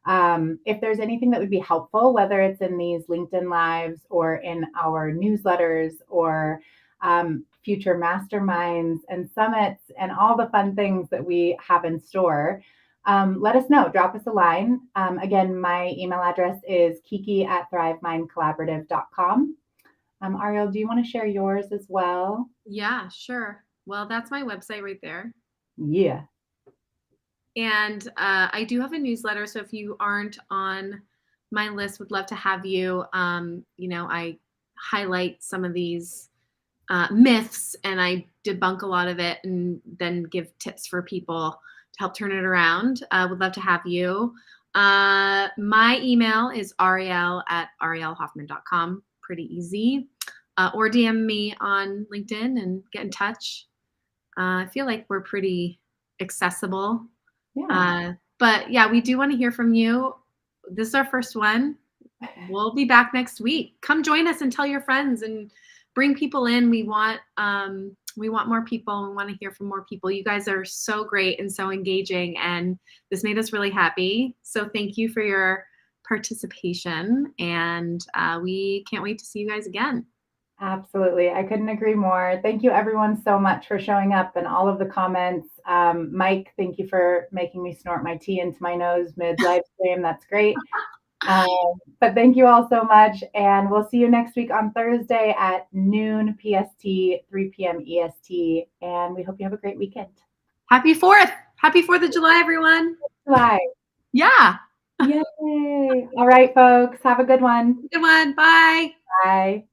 A: If there's anything that would be helpful, whether it's in these LinkedIn lives or in our newsletters or future masterminds and summits and all the fun things that we have in store, let us know. Drop us a line. Again, my email address is kiki@thrivemindcollaborative.com. Ariel, do you want to share yours as well?
B: Yeah, sure. Well, that's my website right there.
A: Yeah.
B: And I do have a newsletter. So if you aren't on my list, would love to have you. I highlight some of these myths and I debunk a lot of it and then give tips for people to help turn it around. Would love to have you. My email is ariel@arielhoffman.com. Pretty easy. Or DM me on LinkedIn and get in touch. I feel like we're pretty accessible.
A: Yeah.
B: But yeah, we do want to hear from you. This is our first one. We'll be back next week. Come join us and tell your friends and bring people in. We want more people. We want to hear from more people. You guys are so great and so engaging, and this made us really happy. So thank you for your participation, and we can't wait to see you guys again.
A: Absolutely. I couldn't agree more. Thank you everyone so much for showing up and all of the comments. Mike, thank you for making me snort my tea into my nose mid live stream. That's great. But thank you all so much. And we'll see you next week on Thursday at noon PST, 3 p.m. EST. And we hope you have a great weekend.
B: Happy 4th. Happy 4th of July, everyone.
A: July.
B: Yeah.
A: Yay. All right, folks. Have a good one.
B: Good one. Bye.
A: Bye.